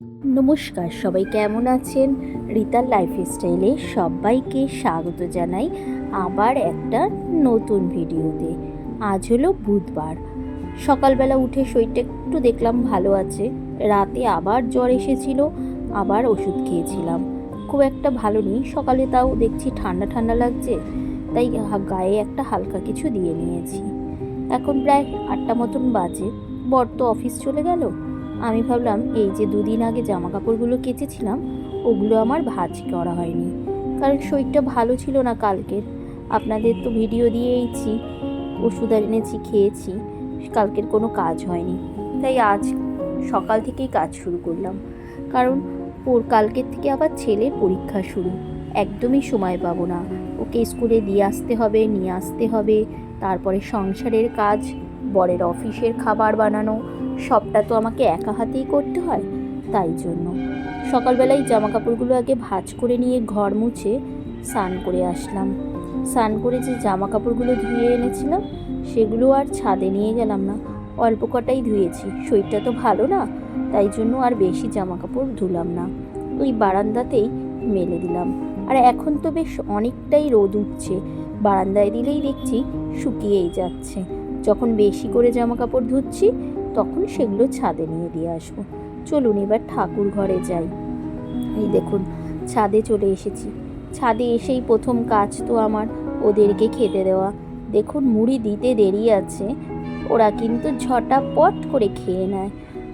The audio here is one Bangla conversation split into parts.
নমস্কার, সবাই কেমন আছেন? রিতার লাইফস্টাইলে সবাইকে স্বাগত জানাই আবার একটা নতুন ভিডিওতে। আজ হলো বুধবার। সকালবেলা উঠে শরীরটা একটু দেখলাম ভালো আছে। রাতে আবার জ্বর এসেছিল, আবার ওষুধ খেয়েছিলাম। খুব একটা ভালো নেই, সকালে তাও দেখছি ঠান্ডা ঠান্ডা লাগছে, তাই গায়ে একটা হালকা কিছু দিয়ে নিয়েছি। এখন প্রায় 8টা মতন বাজে। বর তো অফিস চলে গেল। আমি ভাবলাম এই যে দুদিন আগে জামা কাপড়গুলো কেচেছিলাম ওগুলো আমার ভাঁজ করা হয়নি, কারণ শরীরটা ভালো ছিল না কালকের। আপনাদের তো ভিডিও দিয়েইছি, ওষুধ এনেছি, খেয়েছি, কালকের কোনো কাজ হয়নি। তাই আজ সকাল থেকেই কাজ শুরু করলাম, কারণ কালকের থেকে আবার ছেলের পরীক্ষা শুরু। একদমই সময় পাবো না, ওকে স্কুলে দিয়ে আসতে হবে, নিয়ে আসতে হবে, তারপরে সংসারের কাজ, বরের অফিসের খাবার বানানো, সবটা তো আমাকে একা হাতেই করতে হয়। তাই জন্য সকালবেলায় জামা কাপড়গুলো আগে ভাঁজ করে নিয়ে ঘর মুছে স্নান করে আসলাম। স্নান করে যে জামা কাপড়গুলো ধুয়ে এনেছিলাম সেগুলো আর ছাদে নিয়ে গেলাম না, অল্প কটাই ধুয়েছি। শরীরটা তো ভালো না, তাই জন্য আর বেশি জামা কাপড় ধুলাম না, ওই বারান্দাতেই মেলে দিলাম। আর এখন তো বেশ অনেকটাই রোদ উঠছে, বারান্দায় দিলেই দেখছি শুকিয়েই যাচ্ছে। যখন বেশি করে জামা কাপড় ধুচ্ছি তখন সেগুলো ছাদে নিয়ে দিয়ে আসবো। চলুন এবার ঠাকুর ঘরে যাই। এই দেখুন ছাদে চলে এসেছি। ছাদে এসেই প্রথম কাজ তো আমার ওদেরকে খেতে দেওয়া। দেখুন মুড়ি দিতে দেরি আছে, ওরা কিন্তু ঝটাপট করে খেয়ে নেয়।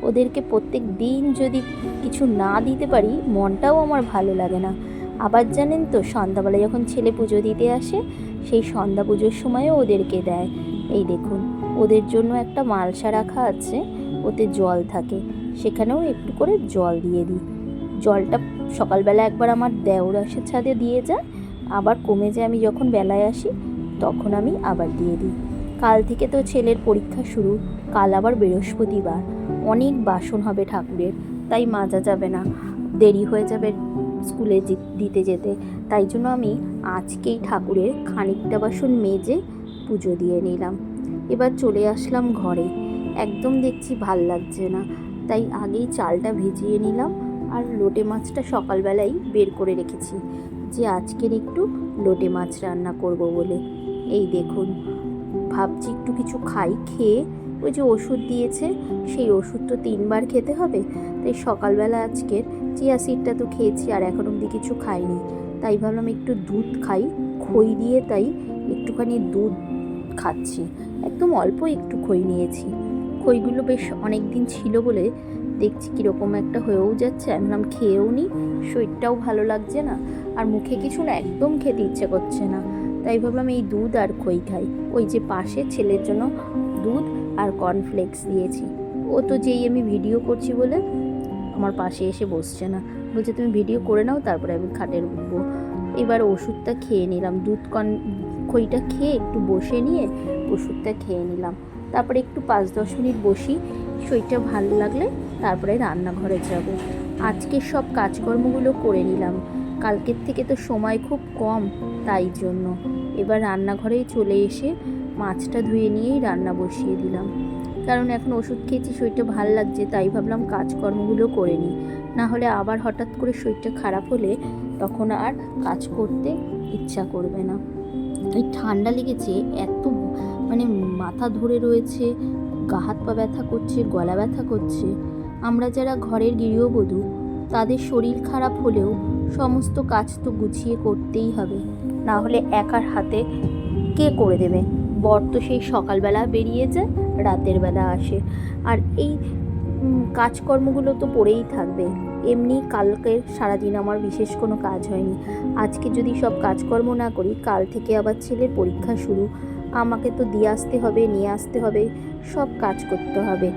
ওদেরকে প্রত্যেক দিন যদি কিছু না দিতে পারি মনটাও আমার ভালো লাগে না। আবার জানেন তো, সন্ধ্যাবেলা যখন ছেলে পুজো দিতে আসে সেই সন্ধ্যা পুজোর সময়ও ওদেরকে দেয়। এই দেখুন ওদের জন্য একটা মালসা রাখা আছে, ওতে জল থাকে, সেখানেও একটু করে জল দিয়ে দিই। জলটা সকালবেলা একবার আমার দেওর আসে ছাদে দিয়ে যায়, আবার কমে যায় আমি যখন বেলায় আসি তখন আমি আবার দিয়ে দিই। কাল থেকে তো ছেলের পরীক্ষা শুরু, কাল আবার বৃহস্পতিবার, অনেক বাসন হবে ঠাকুরের, তাই মাজা যাবে না, দেরি হয়ে যাবে স্কুলে দিতে যেতে। তাই জন্য আমি আজকেই ঠাকুরের খানিকটা বাসন মেজে পুজো দিয়ে নিলাম। এবার চলে আসলাম ঘরে। একদম দেখছি ভাল লাগছে না, তাই আগেই চালটা ভিজিয়ে নিলাম। আর লোটে মাছটা সকালবেলাই বের করে রেখেছি, যে আজকের একটু লোটে মাছ রান্না করব বলে। এই দেখুন ভাবছি একটু কিছু খাই, খেয়ে ওই যে ওষুধ দিয়েছে সেই ওষুধ তো 3বার খেতে হবে, তাই সকালবেলা আজকের চিয়া সিডটা তো খেয়েছি, আর এখন অবধি কিছু খাইনি। তাই ভাবলাম একটু দুধ খাই, খই দিয়ে, তাই একটুখানি দুধ খাচ্ছি। একদম অল্প একটু খই নিয়েছি। খইগুলো বেশ অনেক দিন ছিল বলে দেখছি কীরকম একটা হয়েও যাচ্ছে। আমি ভাবলাম খেয়েও নি, শরীরটাও ভালো লাগছে না, আর মুখে কিছু না একদম খেতে ইচ্ছে করছে না। তাই ভাবলাম এই দুধ আর খই খাই। ওই যে পাশে ছেলের জন্য দুধ আর কর্নফ্লেক্স দিয়েছি। ও তো যেই আমি ভিডিও করছি বলে আমার পাশে এসে বসছে না, বলছে তুমি ভিডিও করে নাও তারপরে আমি খাটের উঠবো। এবার ওষুধটা খেয়ে নিলাম, খইটা খেয়ে একটু বসে নিয়ে ওষুধটা খেয়ে নিলাম। তারপরে একটু 5-10 মিনিট বসি, শরীরটা ভালো লাগলে তারপরে রান্নাঘরে যাব। আজকে সব কাজকর্মগুলো করে নিলাম, কালকের থেকে তো সময় খুব কম, তাই জন্য এবার রান্নাঘরেই চলে এসে মাছটা ধুয়ে নিয়েই রান্না বসিয়ে দিলাম। কারণ এখন ওষুধ খেয়েছি, শরীরটা ভালো লাগছে, তাই ভাবলাম কাজকর্মগুলো করে নিই, না হলে আবার হঠাৎ করে শরীরটা খারাপ হলে তখন আর কাজ করতে ইচ্ছা করবে না। এই ঠান্ডা লেগেছে এত, মানে মাথা ধরে রয়েছে, গা হাত পা ব্যথা করছে, গলা ব্যথা করছে। আমরা যারা ঘরের গৃহবধূ তাদের শরীর খারাপ হলেও সমস্ত কাজ তো গুছিয়ে করতেই হবে, না হলে একার হাতে কে করে দেবে? বর তো সেই সকালবেলা বেরিয়ে যায়, রাতের বেলা আসে, আর এই কাজকর্মগুলো তো পড়েই থাকবে। এমনি কালকের সারাদিন আমার বিশেষ কোনো কাজ হয়নি। আজকে যদি সব কাজকর্ম না করি, কাল থেকে আবার ছেলের পরীক্ষা শুরু, আমাকে তো দিয়ে আসতে হবে, নিয়ে আসতে হবে, সব কাজ করতে হবে।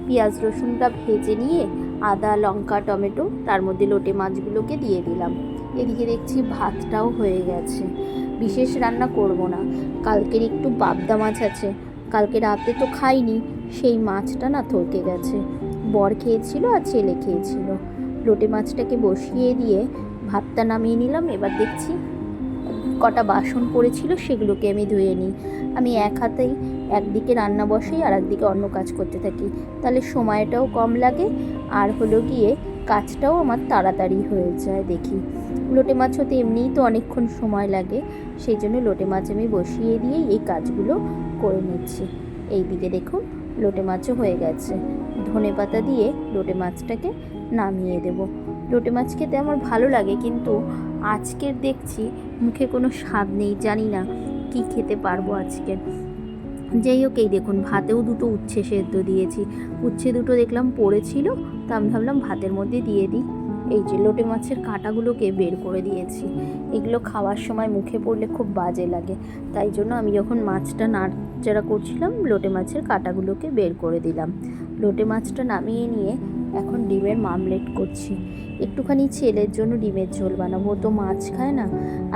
পেঁয়াজ রসুনটা ভেজে নিয়ে আদা লঙ্কা টমেটো তার মধ্যে লোটে মাছগুলোকে দিয়ে দিলাম। এদিকে দেখছি ভাতটাও হয়ে গেছে। বিশেষ রান্না করব না, কালকের একটু পাবদা মাছ আছে, কালকে রাতে তো খাইনি, সেই মাছটা না থকে গেছে। বর খেয়েছিল আর ছেলে খেয়েছিল। লোটে মাছটাকে বসিয়ে দিয়ে ভাতটা নামিয়ে নিলাম। এবার দেখছি কটা বাসন পড়েছিল সেগুলোকে আমি ধুয়ে নিই। আমি এক হাতেই একদিকে রান্না বসাই আর একদিকে অন্য কাজ করতে থাকি, তাহলে সময়টাও কম লাগে, আর হলো গিয়ে কাজটাও আমার তাড়াতাড়ি হয়ে যায়। দেখি লোটে মাছ হতে এমনিই তো অনেকক্ষণ সময় লাগে, সেই জন্য লোটে মাছ আমি বসিয়ে দিয়েই এই কাজগুলো করে নিচ্ছি। এই দিকে দেখুন লোটে মাছও হয়ে গেছে। ধনেপাতা দিয়ে লোটে মাছটাকে নামিয়ে দেব। লোটে মাছ খেতে আমার ভালো লাগে, কিন্তু আজকের দেখছি মুখে কোনো স্বাদ নেই, জানি না কি খেতে পারবো আজকে। যাই হোক, এই দেখুন ভাতেও দুটো উচ্ছে সেদ্ধ দিয়েছি। উচ্ছে দুটো দেখলাম পড়েছিল, তা আমি ভাবলাম ভাতের মধ্যে দিয়ে দিই। এই যে লোটে মাছের কাঁটাগুলোকে বের করে দিয়েছি। এগুলো খাওয়ার সময় মুখে পড়লে খুব বাজে লাগে, তাই জন্য আমি যখন মাছটা নাড়াচাড়া করছিলাম লোটে মাছের কাঁটাগুলোকে বের করে দিলাম। লোটে মাছটা নামিয়ে নিয়ে এখন ডিমের মামলেট করছি। একটুখানি ছেলের জন্য ডিমের ঝোল বানাবো, তো মাছ খায় না।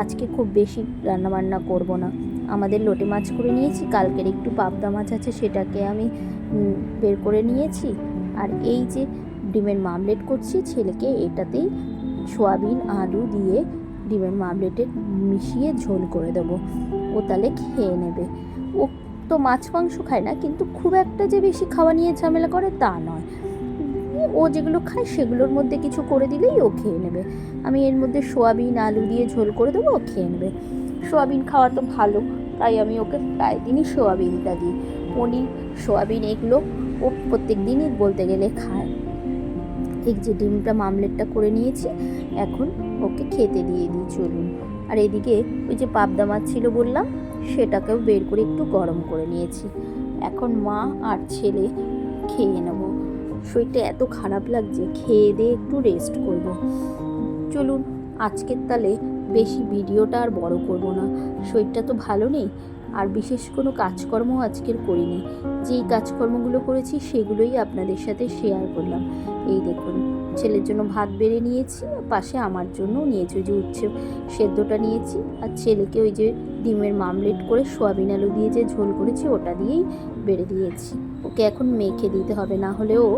আজকে খুব বেশি রান্নাবান্না করব না। আমাদের লোটে মাছ করে নিয়েছি, কালকের একটু পাবদা মাছ আছে, সেটাকে আমি বের করে নিয়েছি। আর এই যে ডিমের মামলেট করছি, ছেলেকে এটাতেই সয়াবিন আলু দিয়ে ডিমের মামলেটে মিশিয়ে ঝোল করে দেবো। ও তাহলে খেয়ে নেবে। ও তো মাছ মাংস খায় না, কিন্তু খুব একটা যে বেশি খাওয়া নিয়ে ঝামেলা করে তা নয়। ও যেগুলো খায় সেগুলোর মধ্যে কিছু করে দিলেই ও খেয়ে নেবে। আমি এর মধ্যে সয়াবিন আলু দিয়ে ঝোল করে দেবো, ও খেয়ে নেবে। সয়াবিন খাওয়া তো ভালো, তাই আমি ওকে প্রায় দিনই সয়াবিনটা দিই। পনির, সয়াবিন এগুলো ও প্রত্যেক দিনই বলতে গেলে খায়। এই যে ডিমটা মামলেটটা করে নিয়েছি, এখন ওকে খেতে দিয়ে দিই চলুন। আর এদিকে ওই যে পাবদা মাছ ছিল বললাম, সেটাকেও বের করে একটু গরম করে নিয়েছি। এখন মা আর ছেলে খেয়ে নেব। শরীরটা এত খারাপ লাগছে, খেয়ে দিয়ে একটু রেস্ট করব। চলুন আজকের তালে বেশি ভিডিওটা আর বড় করব না, শরীরটা তো ভালো নেই। আর বিশেষ কোনো কাজকর্ম আজকের করিনি, যেই কাজকর্মগুলো করেছি সেগুলোই আপনাদের সাথে শেয়ার করলাম। এই দেখুন ছেলের জন্য ভাত বেড়ে নিয়েছি, পাশে আমার জন্যও নিয়েছি, ওই যে উচ্ছে সেদ্ধটা নিয়েছি। আর ছেলেকে ওই যে ডিমের মামলেট করে সয়াবিন আলু দিয়ে যে ঝোল করেছি ওটা দিয়েই বেড়ে দিয়েছি। ওকে এখন মেখে দিতে হবে, না হলে ও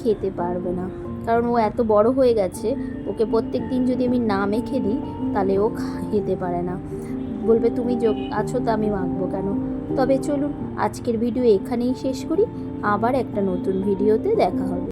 খেতে পারবে না। কারণ ও এত বড় হয়ে গেছে, ওকে প্রত্যেক দিন যদি আমি না মেখে দিই তাহলে ও খেতে পারে না, বলবে তুমি আছো তো আমি মাখবো কেন। তবে চলুন আজকের ভিডিও এখানেই শেষ করি, আবার একটা নতুন ভিডিওতে দেখা হবে।